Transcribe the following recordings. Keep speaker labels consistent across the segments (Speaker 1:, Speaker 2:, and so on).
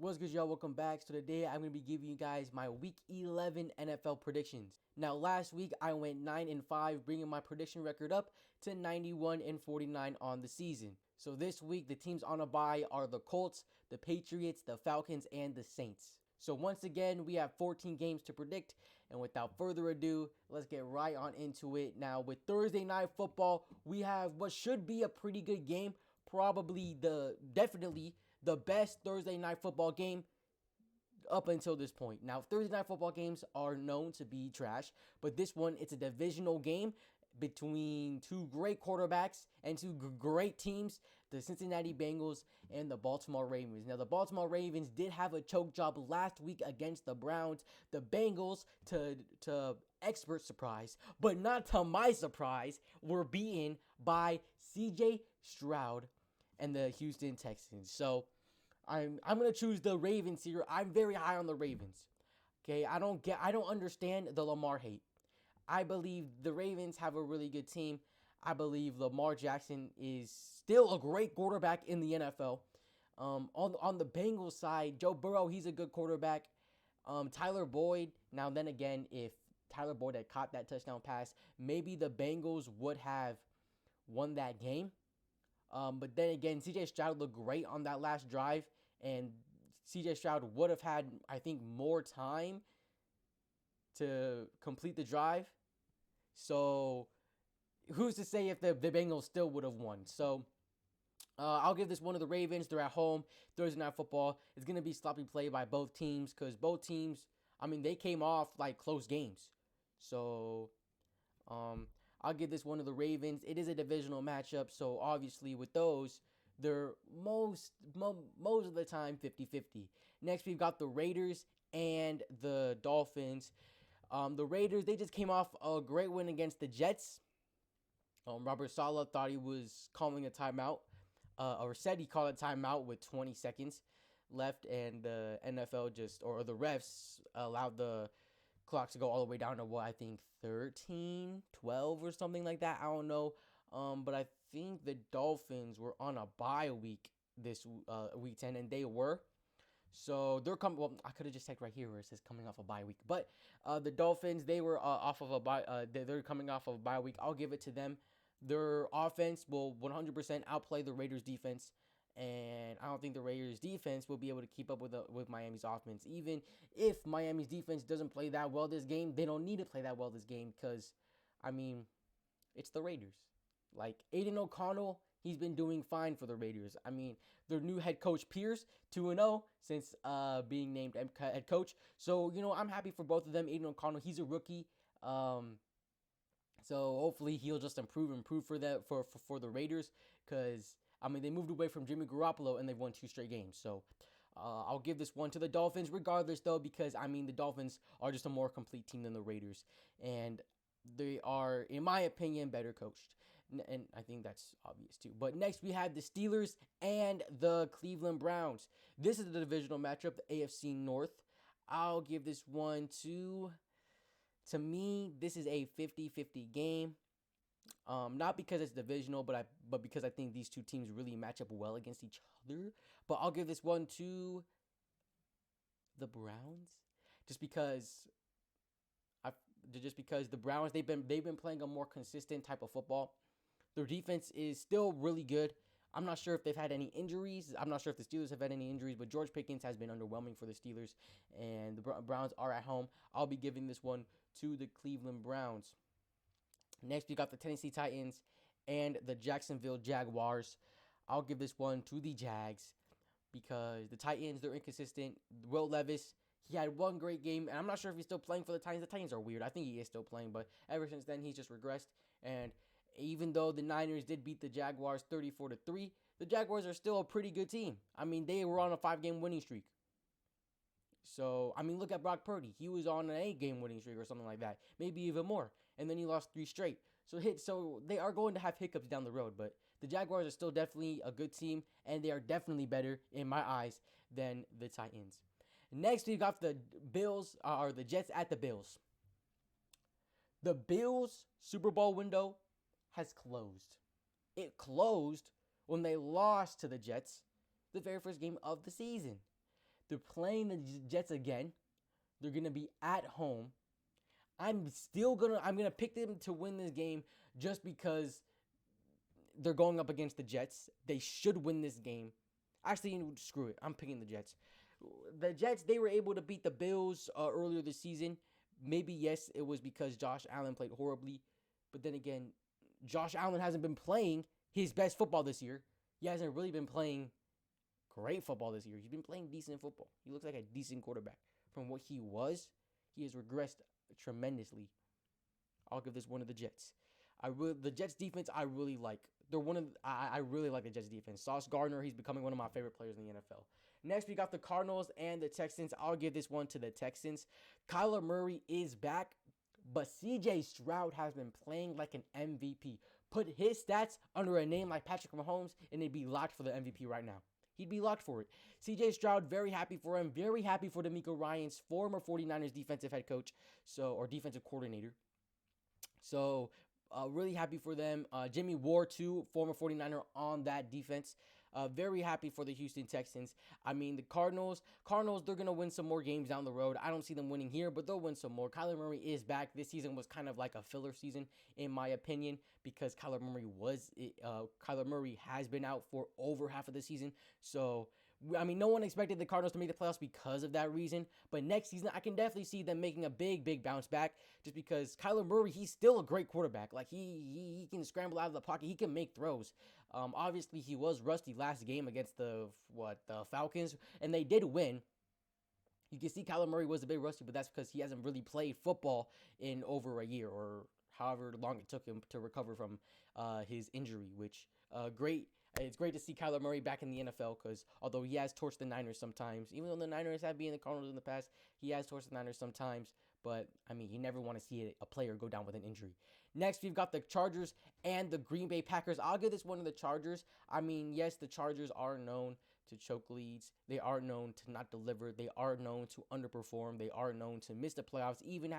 Speaker 1: What's good, y'all? Welcome back. So today I'm going to be giving you guys my Week 11 NFL predictions. Now, last week I went 9-5, bringing my prediction record up to 91-49 on the season. So this week the teams on a bye are the Colts, the Patriots, the Falcons, and the Saints. So once again, we have 14 games to predict, and without further ado, let's get right on into it. Now, with Thursday Night Football, we have what should be a pretty good game, definitely the best Thursday Night Football game up until this point. Now, Thursday Night Football games are known to be trash, but this one, it's a divisional game between two great quarterbacks and two great teams, the Cincinnati Bengals and the Baltimore Ravens. Now, the Baltimore Ravens did have a choke job last week against the Browns. The Bengals, to expert surprise, but not to my surprise, were beaten by CJ Stroud and the Houston Texans. So I'm gonna choose the Ravens here. I'm very high on the Ravens. Okay, I don't understand the Lamar hate. I believe the Ravens have a really good team. I believe Lamar Jackson is still a great quarterback in the NFL. On the Bengals side, Joe Burrow, he's a good quarterback. Tyler Boyd. Now then again, if Tyler Boyd had caught that touchdown pass, maybe the Bengals would have won that game. But then again, CJ Stroud looked great on that last drive, and CJ Stroud would have had, I think, more time to complete the drive. So who's to say if the Bengals still would have won? So I'll give this one to the Ravens. They're at home. Thursday Night Football. It's going to be sloppy play by both teams because both teams, they came off like close games. So I'll give this one to the Ravens. It is a divisional matchup, so obviously with those, they're most of the time 50-50. Next, we've got the Raiders and the Dolphins. The Raiders, they just came off a great win against the Jets. Robert Saleh thought he was calling a timeout, or said he called a timeout with 20 seconds left, and the NFL or the refs allowed the clock to go all the way down to what I think 13, 12 or something like that. I don't know. But I think the Dolphins were on a bye week this week 10, and they were. So they're coming. Well, I could have just checked right here where it says coming off a bye week. But the Dolphins, they were off of a bye. They're coming off of a bye week. I'll give it to them. Their offense will 100% outplay the Raiders' defense, and I don't think the Raiders' defense will be able to keep up with Miami's offense. Even if Miami's defense doesn't play that well this game, they don't need to play that well this game because, it's the Raiders. Like Aiden O'Connell, he's been doing fine for the Raiders. Their new head coach Pierce, 2-0 since being named head coach. So, I'm happy for both of them. Aiden O'Connell, he's a rookie. So hopefully he'll just improve for the Raiders because they moved away from Jimmy Garoppolo and they've won 2 straight games. So I'll give this one to the Dolphins regardless though because the Dolphins are just a more complete team than the Raiders, and they are, in my opinion, better coached. And I think that's obvious too. But next we have the Steelers and the Cleveland Browns. This is the divisional matchup, the AFC North. I'll give this one to me, this is a 50-50 game. Not because it's divisional, but because I think these two teams really match up well against each other. But I'll give this one to the Browns, just because the Browns, they've been playing a more consistent type of football. Their defense is still really good. I'm not sure if they've had any injuries. I'm not sure if the Steelers have had any injuries, but George Pickens has been underwhelming for the Steelers, and the Browns are at home. I'll be giving this one to the Cleveland Browns. Next, we got the Tennessee Titans and the Jacksonville Jaguars. I'll give this one to the Jags because the Titans, they're inconsistent. Will Levis, he had one great game, and I'm not sure if he's still playing for the Titans. The Titans are weird. I think he is still playing, but ever since then, he's just regressed. And even though the Niners did beat the Jaguars 34-3, the Jaguars are still a pretty good team. They were on a 5-game winning streak. So, look at Brock Purdy. He was on an 8-game winning streak or something like that. Maybe even more. And then he lost 3 straight. So they are going to have hiccups down the road. But the Jaguars are still definitely a good team. And they are definitely better, in my eyes, than the Titans. Next, we got the Bills, or the Jets at the Bills. The Bills Super Bowl window has closed. It closed when they lost to the Jets the very first game of the season. They're playing the Jets again. They're gonna be at home. I'm gonna pick them to win this game just because they're going up against the Jets. They should win this game. Actually, screw it. I'm picking the Jets. The Jets, they were able to beat the Bills earlier this season. Maybe, yes, it was because Josh Allen played horribly. But then again, Josh Allen hasn't been playing his best football this year. He hasn't really been playing great football this year. He's been playing decent football. He looks like a decent quarterback. From what he was, he has regressed tremendously. I'll give this one to the Jets. The Jets defense I really like. I really like the Jets defense. Sauce Gardner, he's becoming one of my favorite players in the NFL. Next, we got the Cardinals and the Texans. I'll give this one to the Texans. Kyler Murray is back, but CJ Stroud has been playing like an MVP. Put his stats under a name like Patrick Mahomes, and he'd be locked for the MVP right now. He'd be locked for it. CJ Stroud, very happy for him. Very happy for DeMeco Ryans, former 49ers defensive head coach, or defensive coordinator. So, really happy for them. Jimmy Ward, too, former 49er on that defense. Very happy for the Houston Texans. I mean, the Cardinals, they're going to win some more games down the road. I don't see them winning here, but they'll win some more. Kyler Murray is back. This season was kind of like a filler season, in my opinion, because Kyler Murray has been out for over half of the season. So, I mean, no one expected the Cardinals to make the playoffs because of that reason. But next season, I can definitely see them making a big bounce back just because Kyler Murray, he's still a great quarterback. Like, he can scramble out of the pocket. He can make throws. Obviously, he was rusty last game against the Falcons, and they did win. You can see Kyler Murray was a bit rusty, but that's because he hasn't really played football in over a year or however long it took him to recover from his injury, which great. It's great to see Kyler Murray back in the NFL because although he has torched the Niners sometimes, even though the Niners have been the Cardinals in the past, he has torched the Niners sometimes. But, I mean, you never want to see a player go down with an injury. Next, we've got the Chargers and the Green Bay Packers. I'll give this one to the Chargers. I mean, yes, the Chargers are known to choke leads. They are known to not deliver. They are known to underperform. They are known to miss the playoffs, even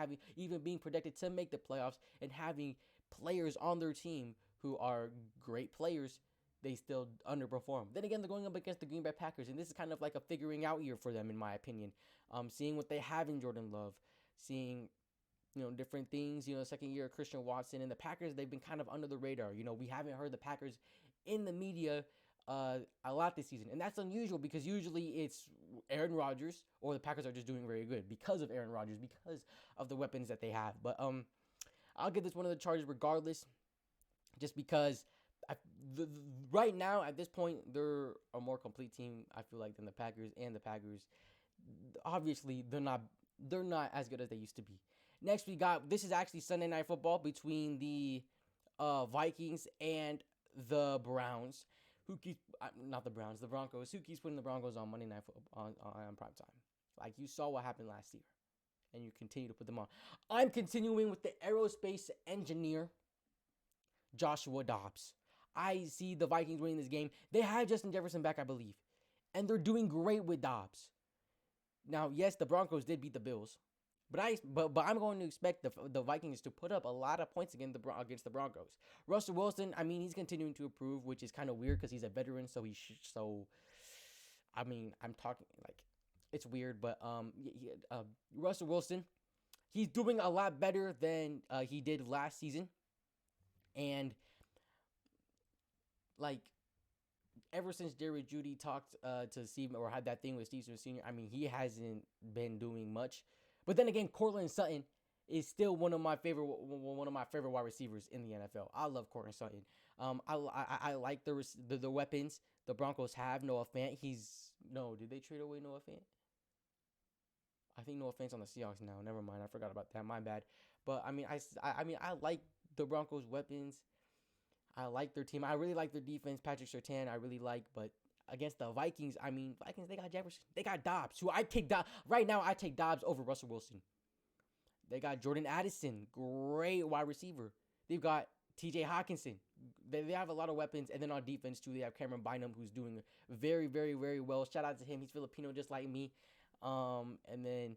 Speaker 1: being projected to make the playoffs and having players on their team who are great players. They still underperform. Then again, they're going up against the Green Bay Packers, and this is kind of like a figuring out year for them, in my opinion. Seeing what they have in Jordan Love, seeing, different things. Second year of Christian Watson, and the Packers, they've been kind of under the radar. We haven't heard the Packers in the media a lot this season, and that's unusual because usually it's Aaron Rodgers or the Packers are just doing very good because of Aaron Rodgers, because of the weapons that they have. But I'll give this one of the Chargers regardless, just because. Right now, at this point, they're a more complete team, I feel like, than the Packers. And the Packers, obviously, they're not as good as they used to be. Next, this is actually Sunday Night Football between the Vikings and the Browns. The Broncos. Who keeps putting the Broncos on Monday Night Football on prime time? Like, you saw what happened last year, and you continue to put them on. I'm continuing with the aerospace engineer, Joshua Dobbs. I see the Vikings winning this game. They have Justin Jefferson back, I believe. And they're doing great with Dobbs. Now, yes, the Broncos did beat the Bills. But I'm going to expect the Vikings to put up a lot of points against the Broncos. Russell Wilson, I mean, he's continuing to improve, which is kind of weird because he's a veteran. I'm talking like it's weird, but Russell Wilson, he's doing a lot better than he did last season. And like ever since Jerry Jeudy talked to Steve or had that thing with Steve Smith Sr., I mean, he hasn't been doing much. But then again, Courtland Sutton is still one of my favorite wide receivers in the NFL. I love Courtland Sutton. I like the weapons the Broncos have. Noah Fant. Did they trade away Noah Fant? I think Noah Fant's on the Seahawks now. Never mind. I forgot about that. My bad. But I mean, I like the Broncos' weapons. I like their team. I really like their defense. Patrick Surtain, I really like. But against the Vikings, they got Jefferson. They got Dobbs, who I take Dobbs. Right now, I take Dobbs over Russell Wilson. They got Jordan Addison, great wide receiver. They've got TJ Hawkinson. They have a lot of weapons. And then on defense, too, they have Cameron Bynum, who's doing very, very, very well. Shout out to him. He's Filipino just like me. And then,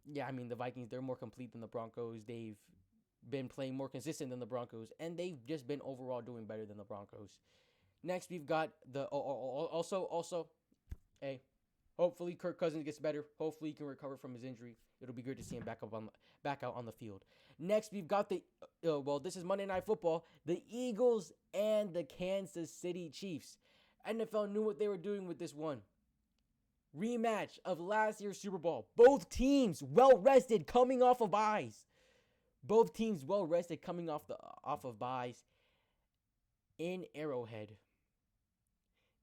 Speaker 1: the Vikings, they're more complete than the Broncos. They've been playing more consistent than the Broncos, and they've just been overall doing better than the Broncos. Next, we've got the Hopefully, Kirk Cousins gets better. Hopefully, he can recover from his injury. It'll be great to see him back out on the field. Next, we've got this is Monday Night Football. The Eagles and the Kansas City Chiefs. NFL knew what they were doing with this one. Rematch of last year's Super Bowl. Both teams well rested, coming off of byes. Both teams well rested, coming off of byes in Arrowhead.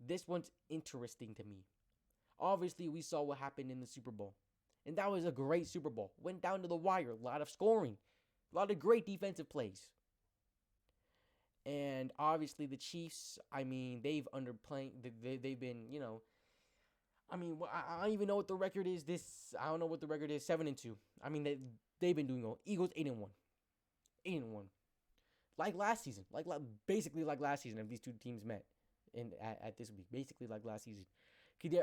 Speaker 1: This one's interesting to me. Obviously, we saw what happened in the Super Bowl. And that was a great Super Bowl. Went down to the wire. A lot of scoring. A lot of great defensive plays. And obviously, the Chiefs, I mean, they've been, I don't even know what the record is. I don't know what the record is. 7-2. I mean, they've been doing well. Eagles 8-1. 8-1. Like last season. Basically like last season if these two teams met at this week. Basically like last season.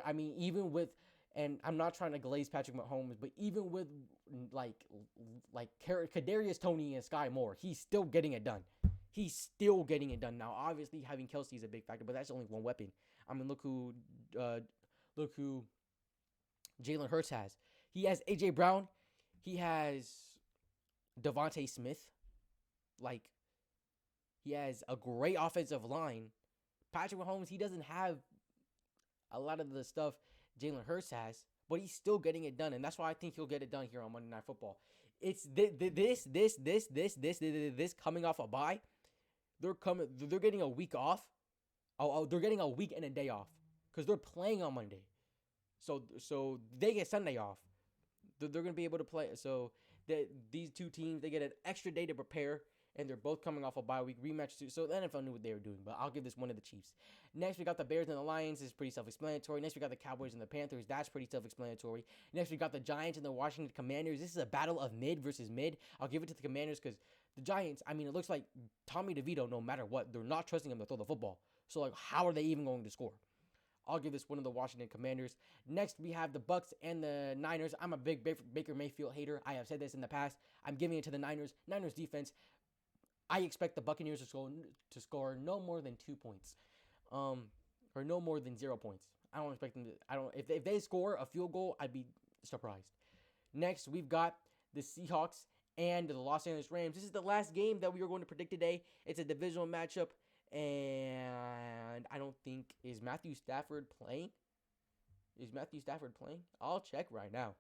Speaker 1: I mean, even with, and I'm not trying to glaze Patrick Mahomes, but even with like Kadarius Toney and Sky Moore, he's still getting it done. He's still getting it done. Now, obviously, having Kelsey is a big factor, but that's only one weapon. I mean, look who Jalen Hurts has. He has A.J. Brown. He has Devontae Smith. Like, he has a great offensive line. Patrick Mahomes, he doesn't have a lot of the stuff Jalen Hurts has, but he's still getting it done, and that's why I think he'll get it done here on Monday Night Football. It's this coming off a bye. They're getting a week off. They're getting a week and a day off because they're playing on Monday. So they get Sunday off. They're going to be able to play. So these two teams, they get an extra day to prepare, and they're both coming off a bye week rematch too. So the NFL knew what they were doing, but I'll give this one to the Chiefs. Next, we got the Bears and the Lions. This is pretty self-explanatory. Next, we got the Cowboys and the Panthers. That's pretty self-explanatory. Next, we got the Giants and the Washington Commanders. This is a battle of mid versus mid. I'll give it to the Commanders because the Giants, I mean, it looks like Tommy DeVito, no matter what, they're not trusting him to throw the football. So, like, how are they even going to score? I'll give this one to the Washington Commanders. Next, we have the Bucks and the Niners. I'm a big Baker Mayfield hater. I have said this in the past. I'm giving it to the Niners. Niners defense. I expect the Buccaneers to score no more than 2 points, or no more than 0 points. I don't expect them to. If they score a field goal, I'd be surprised. Next, we've got the Seahawks and the Los Angeles Rams. This is the last game that we are going to predict today. It's a divisional matchup, and I don't think is Matthew Stafford playing. Is Matthew Stafford playing? I'll check right now.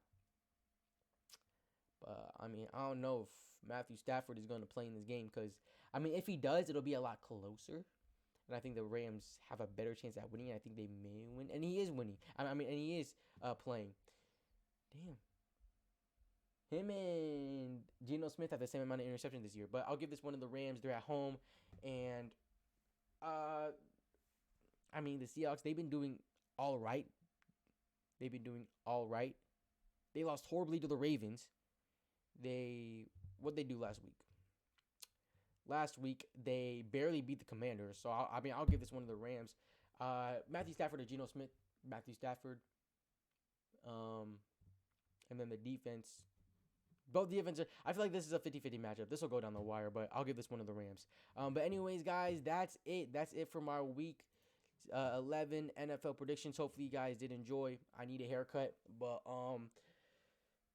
Speaker 1: But I mean, I don't know if Matthew Stafford is going to play in this game because, I mean, if he does, it'll be a lot closer. And I think the Rams have a better chance at winning. I think they may win. And he is winning. I mean, and he is playing. Damn. Him and Geno Smith have the same amount of interceptions this year. But I'll give this one to the Rams. They're at home. And, I mean, the Seahawks, they've been doing all right. They lost horribly to the Ravens. What'd they do last week? Last week, they barely beat the Commanders. So, I'll give this one to the Rams. Matthew Stafford or Geno Smith. Matthew Stafford. And then the defense. Both defenses. I feel like this is a 50-50 matchup. This will go down the wire, but I'll give this one to the Rams. But anyways, guys, that's it. That's it from our week 11 NFL predictions. Hopefully, you guys did enjoy. I need a haircut, but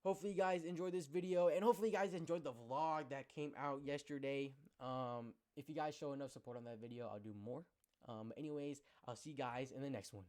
Speaker 1: hopefully you guys enjoyed this video, and hopefully you guys enjoyed the vlog that came out yesterday. If you guys show enough support on that video, I'll do more. Anyways, I'll see you guys in the next one.